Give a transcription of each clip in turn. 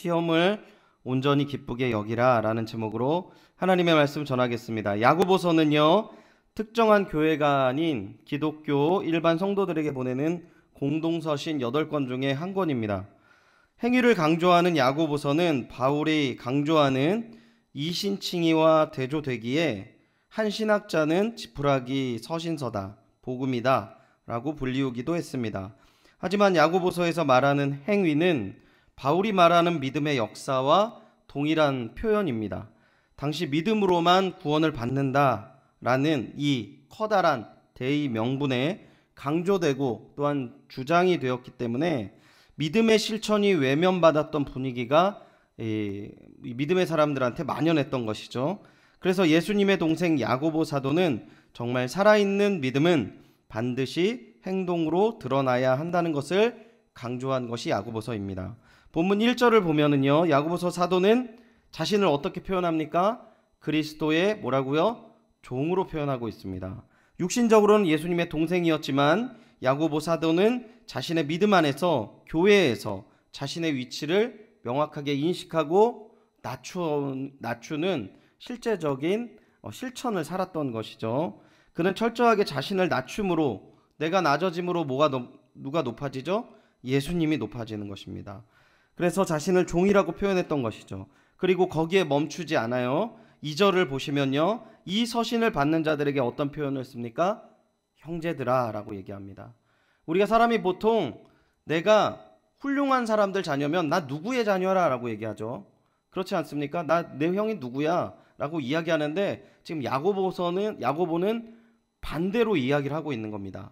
시험을 온전히 기쁘게 여기라 라는 제목으로 하나님의 말씀 전하겠습니다. 야고보서는요, 특정한 교회가 아닌 기독교 일반 성도들에게 보내는 공동서신 8권 중에 한 권입니다. 행위를 강조하는 야고보서는 바울이 강조하는 이신칭의와 대조되기에 한 신학자는 지푸라기 서신서다, 복음이다 라고 불리우기도 했습니다. 하지만 야고보서에서 말하는 행위는 바울이 말하는 믿음의 역사와 동일한 표현입니다. 당시 믿음으로만 구원을 받는다라는 이 커다란 대의 명분에 강조되고 또한 주장이 되었기 때문에 믿음의 실천이 외면받았던 분위기가 믿음의 사람들한테 만연했던 것이죠. 그래서 예수님의 동생 야고보 사도는 정말 살아있는 믿음은 반드시 행동으로 드러나야 한다는 것을 강조한 것이 야고보서입니다. 본문 1절을 보면은요, 야고보서 사도는 자신을 어떻게 표현합니까? 그리스도의 뭐라고요? 종으로 표현하고 있습니다. 육신적으로는 예수님의 동생이었지만 야고보 사도는 자신의 믿음 안에서, 교회에서 자신의 위치를 명확하게 인식하고 낮추는 실제적인 실천을 살았던 것이죠. 그는 철저하게 자신을 낮춤으로, 내가 낮아짐으로 누가 높아지죠? 예수님이 높아지는 것입니다. 그래서 자신을 종이라고 표현했던 것이죠. 그리고 거기에 멈추지 않아요. 2절을 보시면요, 이 서신을 받는 자들에게 어떤 표현을 씁니까? 형제들아 라고 얘기합니다. 우리가 사람이 보통 내가 훌륭한 사람들 자녀면 나 누구의 자녀라 라고 얘기하죠. 그렇지 않습니까? 내 형이 누구야 라고 이야기하는데, 지금 야고보는 반대로 이야기를 하고 있는 겁니다.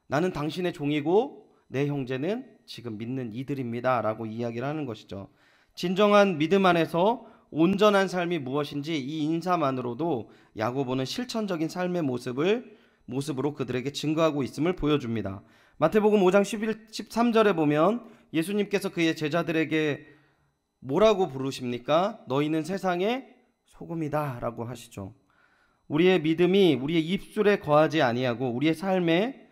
나는 당신의 종이고 내 형제는 지금 믿는 이들입니다 라고 이야기를 하는 것이죠. 진정한 믿음 안에서 온전한 삶이 무엇인지 이 인사만으로도 야고보는 실천적인 삶의 모습으로 그들에게 증거하고 있음을 보여줍니다. 마태복음 5장 13절에 보면 예수님께서 그의 제자들에게 뭐라고 부르십니까? 너희는 세상의 소금이다 라고 하시죠. 우리의 믿음이 우리의 입술에 거하지 아니하고 우리의 삶이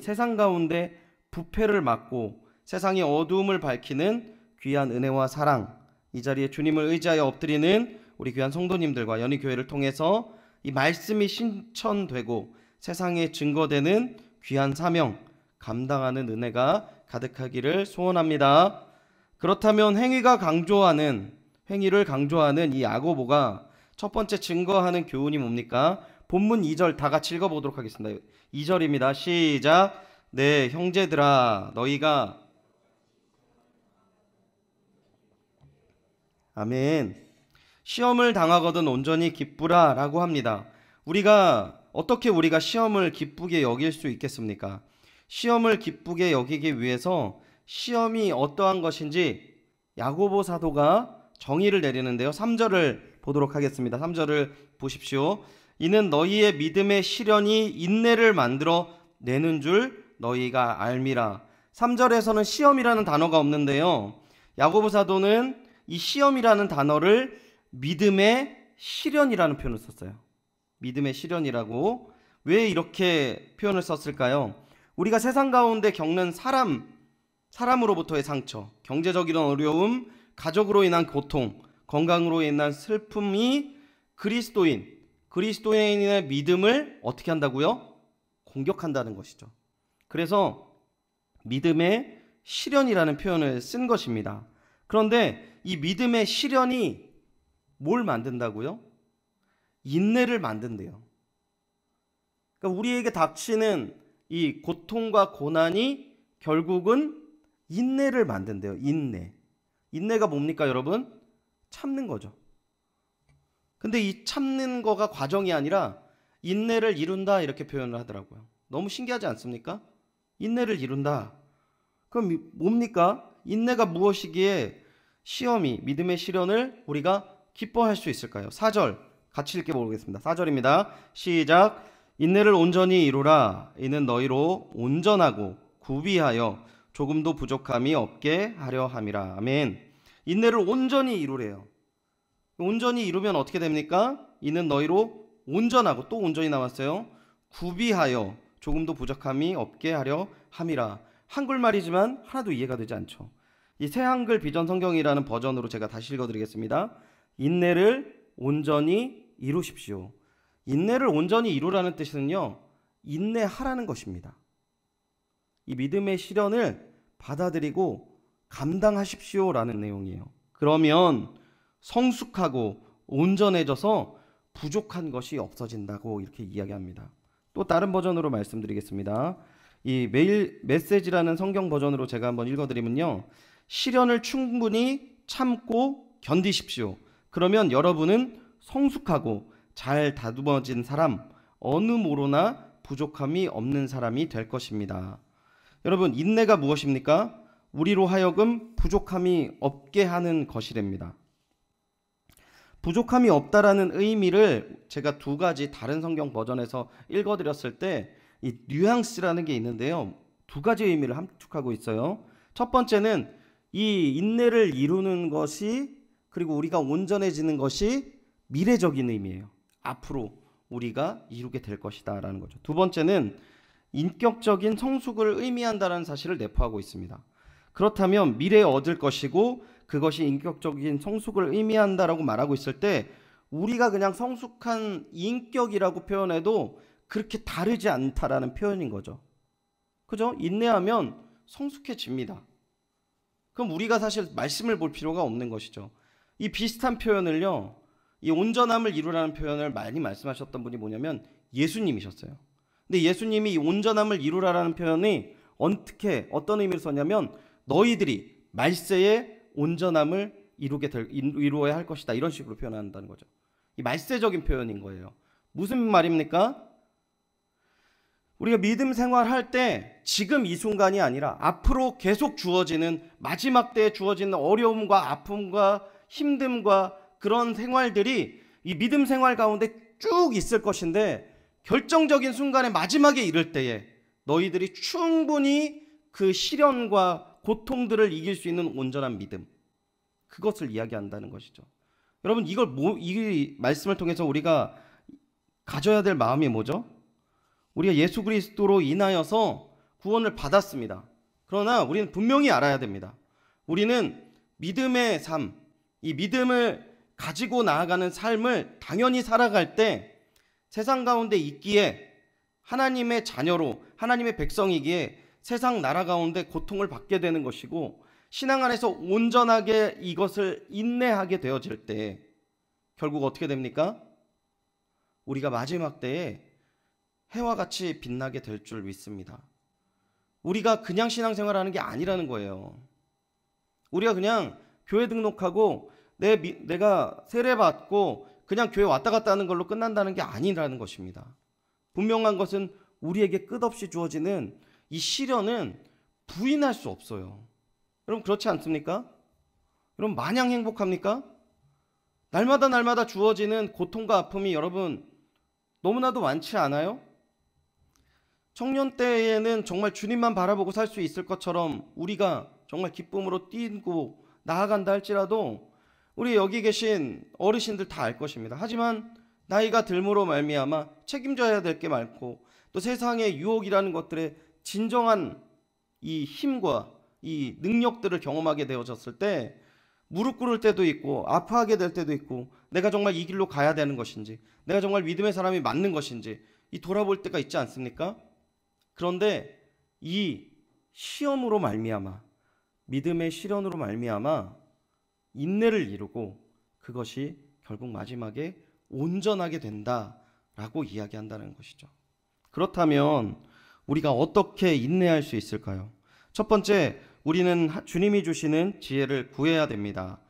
세상 가운데 부패를 막고 세상의 어두움을 밝히는 귀한 은혜와 사랑, 이 자리에 주님을 의지하여 엎드리는 우리 귀한 성도님들과 연희교회를 통해서 이 말씀이 실천되고 세상에 증거되는 귀한 사명 감당하는 은혜가 가득하기를 소원합니다. 그렇다면 행위를 강조하는 이 야고보가 첫 번째 증거하는 교훈이 뭡니까? 본문 2절 다 같이 읽어보도록 하겠습니다. 2절입니다. 시작. 네, 형제들아, 너희가 아멘. 시험을 당하거든 온전히 기쁘라 라고 합니다. 어떻게 우리가 시험을 기쁘게 여길 수 있겠습니까? 시험을 기쁘게 여기기 위해서 시험이 어떠한 것인지 야고보 사도가 정의를 내리는데요. 3절을 보도록 하겠습니다. 3절을 보십시오. 이는 너희의 믿음의 시련이 인내를 만들어 내는 줄 너희가 알미라. 3절에서는 시험이라는 단어가 없는데요, 야고보 사도는 이 시험이라는 단어를 믿음의 시련이라는 표현을 썼어요. 믿음의 시련이라고. 왜 이렇게 표현을 썼을까요? 우리가 세상 가운데 겪는 사람으로부터의 상처, 경제적인 어려움, 가족으로 인한 고통, 건강으로 인한 슬픔이 그리스도인의 믿음을 어떻게 한다고요? 공격한다는 것이죠. 그래서 믿음의 시련이라는 표현을 쓴 것입니다. 그런데 이 믿음의 시련이 뭘 만든다고요? 인내를 만든대요. 그러니까 우리에게 닥치는 이 고통과 고난이 결국은 인내를 만든대요. 인내가 뭡니까, 여러분? 참는 거죠. 근데 이 참는 거가 과정이 아니라 인내를 이룬다 이렇게 표현을 하더라고요. 너무 신기하지 않습니까? 인내를 이룬다. 그럼 뭡니까? 인내가 무엇이기에 믿음의 시련을 우리가 기뻐할 수 있을까요? 4절 같이 읽어보겠습니다. 4절입니다. 시작. 인내를 온전히 이루라. 이는 너희로 온전하고 구비하여 조금도 부족함이 없게 하려 함이라. 아멘. 인내를 온전히 이루래요. 온전히 이루면 어떻게 됩니까? 이는 너희로 온전하고, 또 온전히 나왔어요. 구비하여 조금도 부족함이 없게 하려 함이라. 한글말이지만 하나도 이해가 되지 않죠. 이 새한글 비전 성경이라는 버전으로 제가 다시 읽어드리겠습니다. 인내를 온전히 이루십시오. 인내를 온전히 이루라는 뜻은요, 인내하라는 것입니다. 이 믿음의 시련을 받아들이고 감당하십시오라는 내용이에요. 그러면 성숙하고 온전해져서 부족한 것이 없어진다고 이렇게 이야기합니다. 또 다른 버전으로 말씀드리겠습니다. 이 메일 메시지라는 성경 버전으로 제가 한번 읽어드리면요, 시련을 충분히 참고 견디십시오. 그러면 여러분은 성숙하고 잘 다듬어진 사람, 어느 모로나 부족함이 없는 사람이 될 것입니다. 여러분, 인내가 무엇입니까? 우리로 하여금 부족함이 없게 하는 것이랍니다. 부족함이 없다라는 의미를 제가 두 가지 다른 성경 버전에서 읽어드렸을 때 이 뉘앙스라는 게 있는데요, 두 가지 의미를 함축하고 있어요. 첫 번째는 이 인내를 이루는 것이, 그리고 우리가 온전해지는 것이 미래적인 의미예요. 앞으로 우리가 이루게 될 것이다 라는 거죠. 두 번째는 인격적인 성숙을 의미한다는 사실을 내포하고 있습니다. 그렇다면 미래에 얻을 것이고 그것이 인격적인 성숙을 의미한다라고 말하고 있을 때, 우리가 그냥 성숙한 인격이라고 표현해도 그렇게 다르지 않다라는 표현인 거죠. 그죠? 인내하면 성숙해집니다. 그럼 우리가 사실 말씀을 볼 필요가 없는 것이죠. 이 비슷한 표현을요, 이 온전함을 이루라는 표현을 많이 말씀하셨던 분이 뭐냐면 예수님이셨어요. 근데 예수님이 이 온전함을 이루라는 표현이 어떤 의미를 썼냐면, 너희들이 말세에 온전함을 이루어야 할 것이다, 이런 식으로 표현한다는 거죠. 이 말세적인 표현인 거예요. 무슨 말입니까? 우리가 믿음 생활할 때 지금 이 순간이 아니라 앞으로 계속 주어지는, 마지막 때에 주어지는 어려움과 아픔과 힘듦과 그런 생활들이 이 믿음 생활 가운데 쭉 있을 것인데, 결정적인 순간에 마지막에 이를 때에 너희들이 충분히 그 시련과 고통들을 이길 수 있는 온전한 믿음, 그것을 이야기한다는 것이죠. 여러분, 이 말씀을 통해서 우리가 가져야 될 마음이 뭐죠? 우리가 예수 그리스도로 인하여서 구원을 받았습니다. 그러나 우리는 분명히 알아야 됩니다. 우리는 믿음의 삶, 이 믿음을 가지고 나아가는 삶을 당연히 살아갈 때 세상 가운데 있기에, 하나님의 자녀로 하나님의 백성이기에 세상 나라 가운데 고통을 받게 되는 것이고, 신앙 안에서 온전하게 이것을 인내하게 되어질 때 결국 어떻게 됩니까? 우리가 마지막 때에 해와 같이 빛나게 될 줄 믿습니다. 우리가 그냥 신앙생활하는 게 아니라는 거예요. 우리가 그냥 교회 등록하고 내가 세례받고 그냥 교회 왔다 갔다 하는 걸로 끝난다는 게 아니라는 것입니다. 분명한 것은 우리에게 끝없이 주어지는 이 시련은 부인할 수 없어요. 여러분, 그렇지 않습니까? 여러분, 마냥 행복합니까? 날마다 주어지는 고통과 아픔이 여러분 너무나도 많지 않아요? 청년 때에는 정말 주님만 바라보고 살 수 있을 것처럼 우리가 정말 기쁨으로 뛰고 나아간다 할지라도, 우리 여기 계신 어르신들 다 알 것입니다. 하지만 나이가 들므로 말미암아 책임져야 될 게 많고, 또 세상의 유혹이라는 것들의 진정한 이 힘과 이 능력들을 경험하게 되어졌을 때 무릎 꿇을 때도 있고 아파하게 될 때도 있고, 내가 정말 이 길로 가야 되는 것인지, 내가 정말 믿음의 사람이 맞는 것인지 이 돌아볼 때가 있지 않습니까? 그런데 이 시험으로 말미암아, 믿음의 시련으로 말미암아 인내를 이루고 그것이 결국 마지막에 온전하게 된다라고 이야기한다는 것이죠. 그렇다면 우리가 어떻게 인내할 수 있을까요? 첫 번째, 우리는 주님이 주시는 지혜를 구해야 됩니다.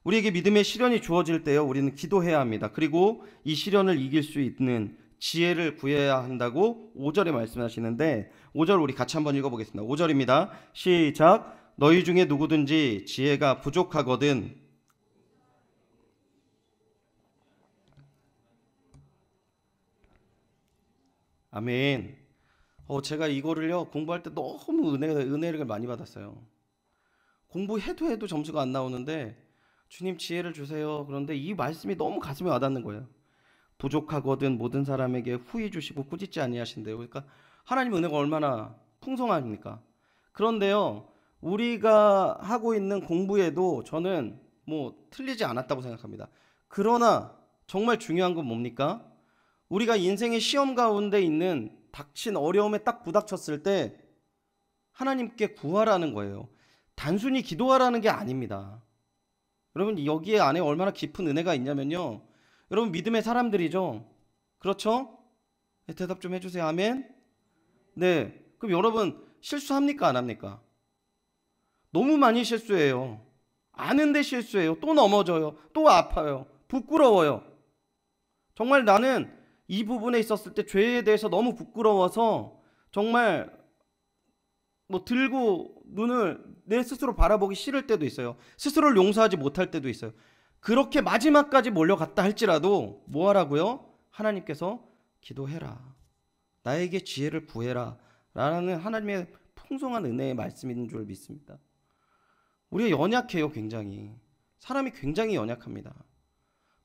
우리에게 믿음의 시련이 주어질 때요, 우리는 기도해야 합니다. 그리고 이 시련을 이길 수 있는 지혜를 구해야 한다고 5절에 말씀하시는데, 5절 우리 같이 한번 읽어보겠습니다. 5절입니다. 시작. 너희 중에 누구든지 지혜가 부족하거든 아멘. 제가 이거를요 공부할 때 너무 은혜를 많이 받았어요. 공부해도 점수가 안 나오는데 주님 지혜를 주세요. 그런데 이 말씀이 너무 가슴에 와닿는 거예요. 부족하거든 모든 사람에게 후히 주시고 꾸짖지 아니하신대요. 그러니까 하나님 은혜가 얼마나 풍성합니까? 그런데요, 우리가 하고 있는 공부에도 저는 뭐 틀리지 않았다고 생각합니다. 그러나 정말 중요한 건 뭡니까? 우리가 인생의 시험 가운데 있는 닥친 어려움에 딱 부닥쳤을 때 하나님께 구하라는 거예요. 단순히 기도하라는 게 아닙니다. 여러분, 여기에 안에 얼마나 깊은 은혜가 있냐면요, 여러분 믿음의 사람들이죠. 그렇죠? 네, 대답 좀 해주세요. 아멘. 네, 그럼 여러분 실수합니까 안 합니까? 너무 많이 실수해요. 아는데 실수해요. 또 넘어져요. 또 아파요. 부끄러워요. 정말 나는 이 부분에 있었을 때 죄에 대해서 너무 부끄러워서 정말 뭐 들고 눈을 내 스스로 바라보기 싫을 때도 있어요. 스스로를 용서하지 못할 때도 있어요. 그렇게 마지막까지 몰려갔다 할지라도 뭐 하라고요? 하나님께서 기도해라, 나에게 지혜를 구해라 라는 하나님의 풍성한 은혜의 말씀인 줄 믿습니다. 우리가 연약해요. 굉장히 사람이 굉장히 연약합니다.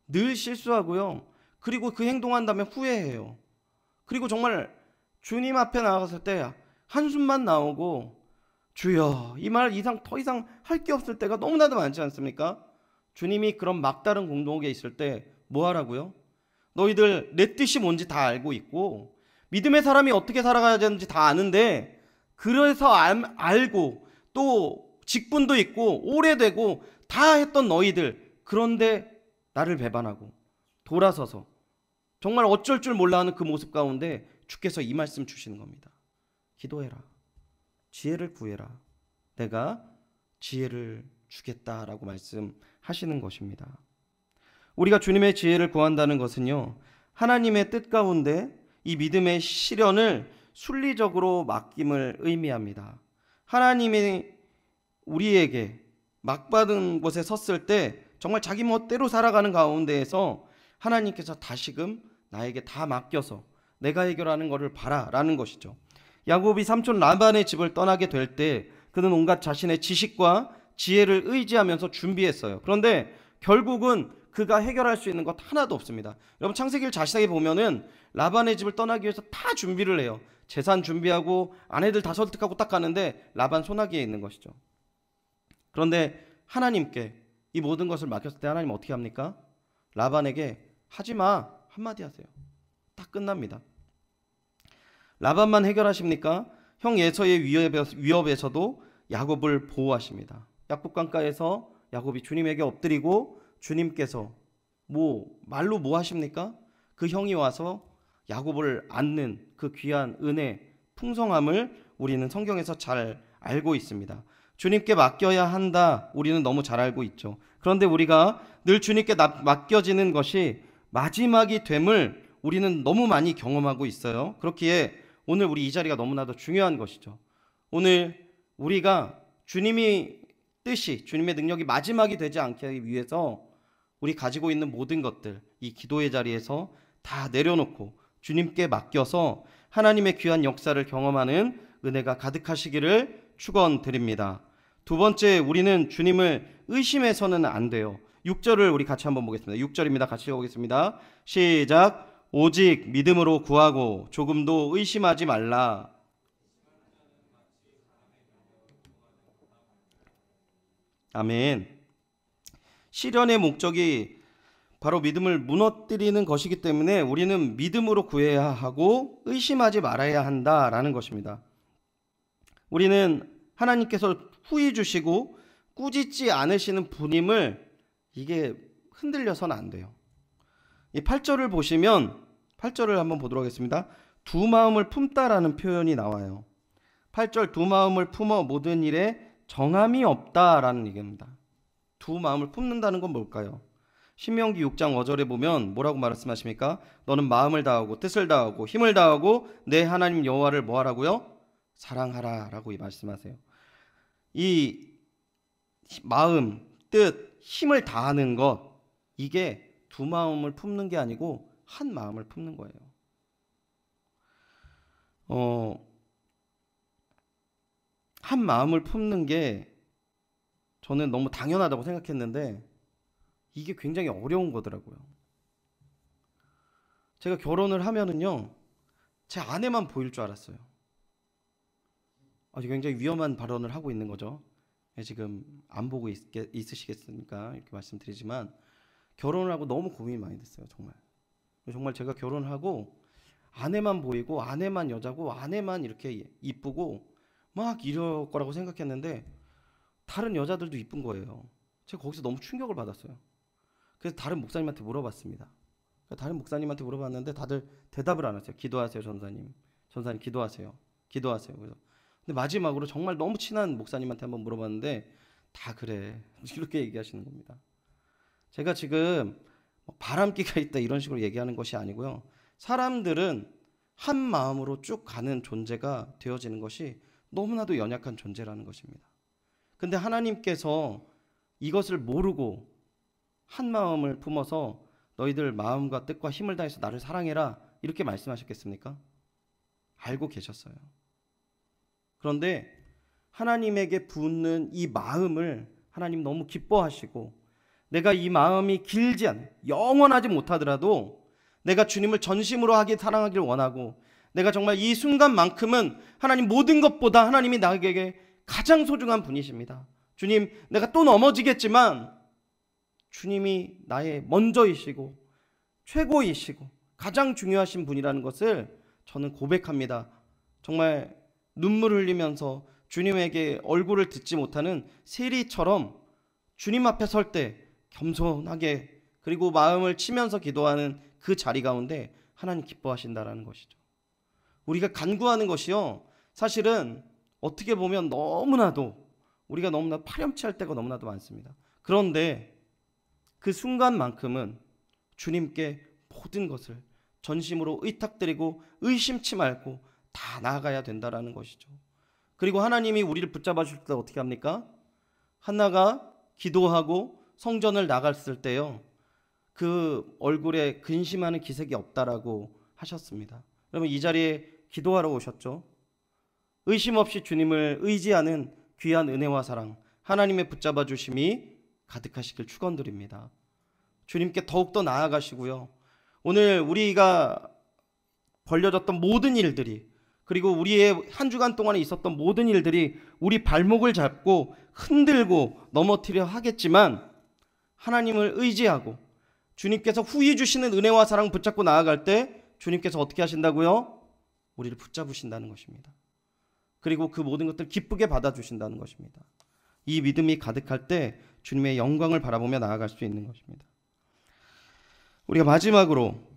늘 실수하고요. 그리고 그 행동한 다음에 후회해요. 그리고 정말 주님 앞에 나갔을 때 한숨만 나오고 주여 이 말 이상 더 이상 할 게 없을 때가 너무나도 많지 않습니까? 주님이 그런 막다른 공동에 있을 때 뭐 하라고요? 너희들 내 뜻이 뭔지 다 알고 있고 믿음의 사람이 어떻게 살아가야 되는지 다 아는데 그래서 알고 또 직분도 있고 오래되고 다 했던 너희들, 그런데 나를 배반하고 돌아서서 정말 어쩔 줄 몰라 하는 그 모습 가운데 주께서 이 말씀 주시는 겁니다. 기도해라, 지혜를 구해라, 내가 지혜를 주겠다라고 말씀하시는 것입니다. 우리가 주님의 지혜를 구한다는 것은요, 하나님의 뜻 가운데 이 믿음의 실현을 순리적으로 맡김을 의미합니다. 하나님이 우리에게 막받은 곳에 섰을 때 정말 자기 멋대로 살아가는 가운데에서 하나님께서 다시금 나에게 다 맡겨서 내가 해결하는 것을 봐라라는 것이죠. 야곱이 삼촌 라반의 집을 떠나게 될 때 그는 온갖 자신의 지식과 지혜를 의지하면서 준비했어요. 그런데 결국은 그가 해결할 수 있는 것 하나도 없습니다. 여러분 창세기를 자세히 보면은 라반의 집을 떠나기 위해서 다 준비를 해요. 재산 준비하고 아내들 다 설득하고 딱 가는데 라반 소나기에 있는 것이죠. 그런데 하나님께 이 모든 것을 맡겼을 때 하나님 어떻게 합니까? 라반에게 하지마 한마디 하세요. 딱 끝납니다. 라반만 해결하십니까? 형 에서의 위협에서도 야곱을 보호하십니다. 약속강가에서 야곱이 주님에게 엎드리고 주님께서 말로 뭐 하십니까? 그 형이 와서 야곱을 안는 그 귀한 은혜, 풍성함을 우리는 성경에서 잘 알고 있습니다. 주님께 맡겨야 한다, 우리는 너무 잘 알고 있죠. 그런데 우리가 늘 주님께 맡겨지는 것이 마지막이 됨을 우리는 너무 많이 경험하고 있어요. 그렇기에 오늘 우리 이 자리가 너무나도 중요한 것이죠. 오늘 우리가 주님의 뜻이, 주님의 능력이 마지막이 되지 않기 위해서 우리 가지고 있는 모든 것들 이 기도의 자리에서 다 내려놓고 주님께 맡겨서 하나님의 귀한 역사를 경험하는 은혜가 가득하시기를 축원드립니다. 두 번째, 우리는 주님을 의심해서는 안 돼요. 6절을 우리 같이 한번 보겠습니다. 6절입니다. 같이 보겠습니다. 시작. 오직 믿음으로 구하고 조금도 의심하지 말라. 아멘. 시련의 목적이 바로 믿음을 무너뜨리는 것이기 때문에 우리는 믿음으로 구해야 하고 의심하지 말아야 한다라는 것입니다. 우리는 하나님께서 후히 주시고 꾸짖지 않으시는 분임을 이게 흔들려서는 안 돼요. 이 8절을 보시면 8절을 한번 보도록 하겠습니다. 두 마음을 품다라는 표현이 나와요. 8절 두 마음을 품어 모든 일에 정함이 없다라는 얘기입니다. 두 마음을 품는다는 건 뭘까요? 신명기 6장 5절에 보면 뭐라고 말씀하십니까? 너는 마음을 다하고 뜻을 다하고 힘을 다하고 내 하나님 여호와를 뭐 하라고요? 사랑하라 라고 말씀하세요. 이 마음, 뜻, 힘을 다하는 것, 이게 두 마음을 품는 게 아니고 한 마음을 품는 거예요. 한 마음을 품는 게 저는 너무 당연하다고 생각했는데 이게 굉장히 어려운 거더라고요. 제가 결혼을 하면은요, 제 아내만 보일 줄 알았어요. 굉장히 위험한 발언을 하고 있는 거죠. 지금 안 보고 있으시겠습니까? 이렇게 말씀드리지만 결혼을 하고 너무 고민이 많이 됐어요. 정말 제가 결혼하고 아내만 보이고 아내만 여자고 아내만 이렇게 이쁘고 막 이럴 거라고 생각했는데 다른 여자들도 이쁜 거예요. 제가 거기서 너무 충격을 받았어요. 그래서 다른 목사님한테 물어봤습니다. 다른 목사님한테 물어봤는데 다들 대답을 안 하세요. 기도하세요, 전사님. 전사님 기도하세요. 기도하세요. 그래서 근데 마지막으로 정말 너무 친한 목사님한테 한번 물어봤는데 다 그래. 이렇게 얘기하시는 겁니다. 제가 지금 바람기가 있다 이런 식으로 얘기하는 것이 아니고요. 사람들은 한 마음으로 쭉 가는 존재가 되어지는 것이 너무나도 연약한 존재라는 것입니다. 근데 하나님께서 이것을 모르고 한 마음을 품어서 너희들 마음과 뜻과 힘을 다해서 나를 사랑해라 이렇게 말씀하셨겠습니까? 알고 계셨어요. 그런데 하나님에게 붓는 이 마음을 하나님 너무 기뻐하시고 내가 이 마음이 길지 않아 영원하지 못하더라도 내가 주님을 전심으로 사랑하길 원하고 내가 정말 이 순간만큼은 하나님 모든 것보다 하나님이 나에게 가장 소중한 분이십니다. 주님, 내가 또 넘어지겠지만 주님이 나의 먼저이시고 최고이시고 가장 중요하신 분이라는 것을 저는 고백합니다. 정말 눈물을 흘리면서 주님에게 얼굴을 듣지 못하는 세리처럼 주님 앞에 설 때 겸손하게 그리고 마음을 치면서 기도하는 그 자리 가운데 하나님 기뻐하신다라는 것이죠. 우리가 간구하는 것이요, 사실은 어떻게 보면 우리가 너무나 파렴치할 때가 너무나도 많습니다. 그런데 그 순간만큼은 주님께 모든 것을 전심으로 의탁드리고 의심치 말고 다 나아가야 된다라는 것이죠. 그리고 하나님이 우리를 붙잡아 주실 때 어떻게 합니까? 한나가 기도하고 성전을 나갔을 때요, 그 얼굴에 근심하는 기색이 없다라고 하셨습니다. 그러면 이 자리에 기도하러 오셨죠. 의심 없이 주님을 의지하는 귀한 은혜와 사랑, 하나님의 붙잡아 주심이 가득하시길 축원드립니다. 주님께 더욱더 나아가시고요, 오늘 우리가 벌려졌던 모든 일들이, 그리고 우리의 한 주간 동안에 있었던 모든 일들이 우리 발목을 잡고 흔들고 넘어뜨려 하겠지만 하나님을 의지하고 주님께서 후히 주시는 은혜와 사랑 붙잡고 나아갈 때 주님께서 어떻게 하신다고요? 우리를 붙잡으신다는 것입니다. 그리고 그 모든 것들 기쁘게 받아주신다는 것입니다. 이 믿음이 가득할 때 주님의 영광을 바라보며 나아갈 수 있는 것입니다. 우리가 마지막으로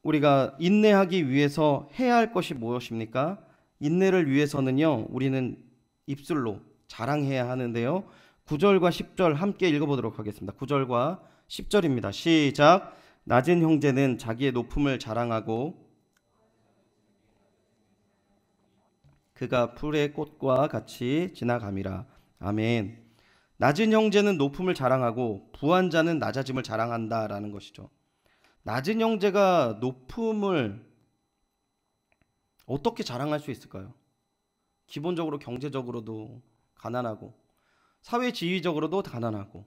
우리가 인내하기 위해서 해야 할 것이 무엇입니까? 인내를 위해서는요, 우리는 입술로 자랑해야 하는데요, 9절과 10절 함께 읽어보도록 하겠습니다. 9절과 10절입니다. 시작. 낮은 형제는 자기의 높음을 자랑하고 그가 풀의 꽃과 같이 지나감이라. 아멘. 낮은 형제는 높음을 자랑하고 부한 자는 낮아짐을 자랑한다라는 것이죠. 낮은 형제가 높음을 어떻게 자랑할 수 있을까요? 기본적으로 경제적으로도 가난하고 사회 지위적으로도 가난하고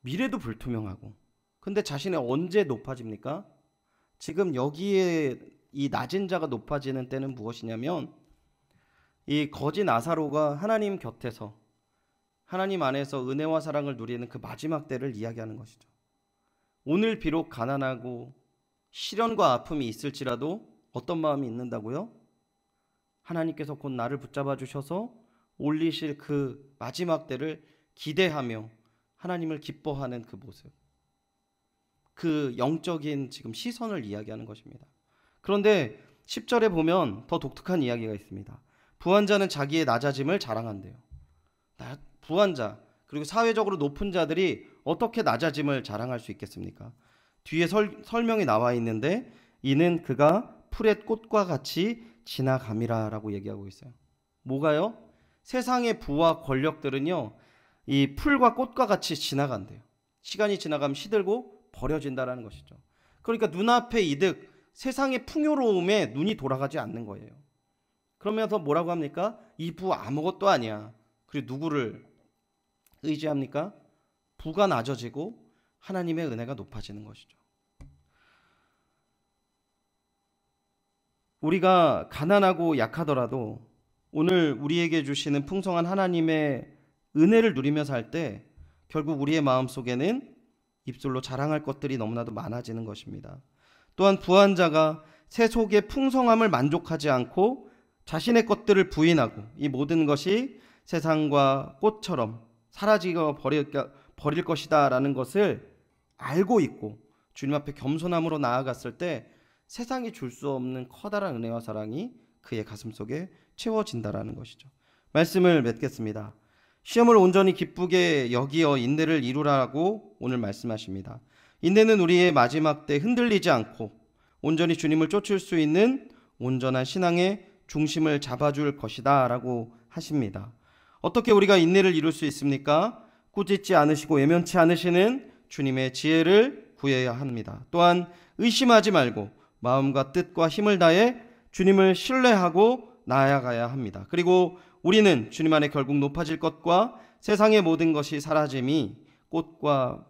미래도 불투명하고, 근데 자신이 언제 높아집니까? 지금 여기에 이 낮은 자가 높아지는 때는 무엇이냐면 이 거지 나사로가 하나님 곁에서 하나님 안에서 은혜와 사랑을 누리는 그 마지막 때를 이야기하는 것이죠. 오늘 비록 가난하고 시련과 아픔이 있을지라도 어떤 마음이 있는다고요? 하나님께서 곧 나를 붙잡아 주셔서 올리실 그 마지막 때를 기대하며 하나님을 기뻐하는 그 모습, 그 영적인 지금 시선을 이야기하는 것입니다. 그런데 10절에 보면 더 독특한 이야기가 있습니다. 부한 자는 자기의 낮아짐을 자랑한대요. 부한 자, 그리고 사회적으로 높은 자들이 어떻게 낮아짐을 자랑할 수 있겠습니까? 뒤에 설명이 나와 있는데 이는 그가 풀의 꽃과 같이 지나감이라 라고 얘기하고 있어요. 뭐가요? 세상의 부와 권력들은요, 이 풀과 꽃과 같이 지나간대요. 시간이 지나가면 시들고 버려진다라는 것이죠. 그러니까 눈앞의 이득, 세상의 풍요로움에 눈이 돌아가지 않는 거예요. 그러면서 뭐라고 합니까? 이 부 아무것도 아니야. 그리고 누구를 의지합니까? 부가 낮아지고 하나님의 은혜가 높아지는 것이죠. 우리가 가난하고 약하더라도 오늘 우리에게 주시는 풍성한 하나님의 은혜를 누리며 살 때 결국 우리의 마음속에는 입술로 자랑할 것들이 너무나도 많아지는 것입니다. 또한 부한 자가 세 속의 풍성함을 만족하지 않고 자신의 것들을 부인하고 이 모든 것이 세상과 꽃처럼 사라지고 버릴 것이다 라는 것을 알고 있고 주님 앞에 겸손함으로 나아갔을 때 세상이 줄 수 없는 커다란 은혜와 사랑이 그의 가슴 속에 채워진다라는 것이죠. 말씀을 맺겠습니다. 시험을 온전히 기쁘게 여기어 인내를 이루라고 오늘 말씀하십니다. 인내는 우리의 마지막 때 흔들리지 않고 온전히 주님을 쫓을 수 있는 온전한 신앙의 중심을 잡아줄 것이다 라고 하십니다. 어떻게 우리가 인내를 이룰 수 있습니까? 꾸짖지 않으시고 외면치 않으시는 주님의 지혜를 구해야 합니다. 또한 의심하지 말고 마음과 뜻과 힘을 다해 주님을 신뢰하고 나아가야 합니다. 그리고 우리는 주님 안에 결국 높아질 것과 세상의 모든 것이 사라짐이 꽃과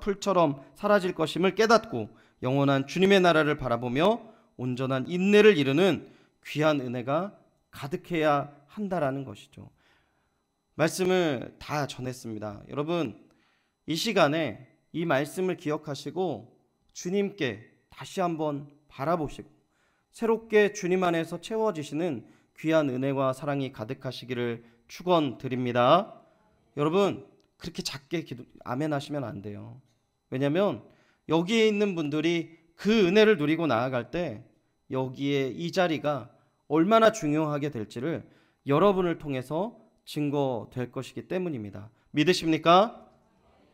풀처럼 사라질 것임을 깨닫고 영원한 주님의 나라를 바라보며 온전한 인내를 이루는 귀한 은혜가 가득해야 한다라는 것이죠. 말씀을 다 전했습니다. 여러분, 이 시간에 이 말씀을 기억하시고 주님께 다시 한번 바라보시고 새롭게 주님 안에서 채워지시는 귀한 은혜와 사랑이 가득하시기를 축원드립니다. 여러분, 그렇게 작게 아멘 하시면 안 돼요. 왜냐하면 여기에 있는 분들이 그 은혜를 누리고 나아갈 때 여기에 이 자리가 얼마나 중요하게 될지를 여러분을 통해서 증거될 것이기 때문입니다. 믿으십니까?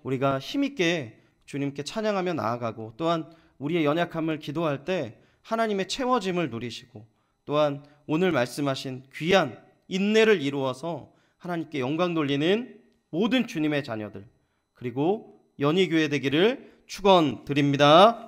우리가 힘있게 주님께 찬양하며 나아가고 또한 우리의 연약함을 기도할 때 하나님의 채워짐을 누리시고 또한 오늘 말씀하신 귀한 인내를 이루어서 하나님께 영광 돌리는 모든 주님의 자녀들 그리고 연희교회 되기를 축원드립니다.